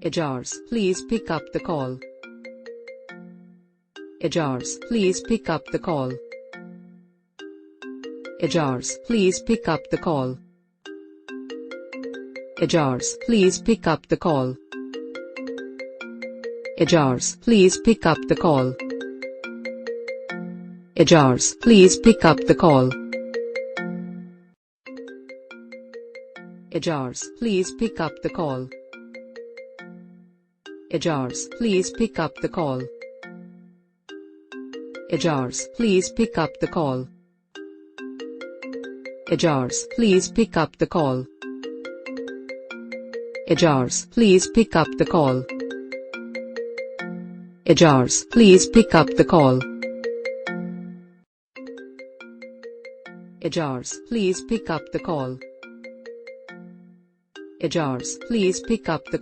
Aijaz, please pick up the call. Aijaz, please pick up the call. Aijaz, please pick up the call. Aijaz, please pick up the call. Aijaz, please pick up the call. Aijaz, please pick up the call. Aijaz, please pick up the call. Aijaz, please pick up the call. Aijaz, please pick up the call. Aijaz, please pick up the call. Aijaz, please pick up the call. Aijaz, please pick up the call. Aijaz, please pick up the call. Aijaz, please pick up the call.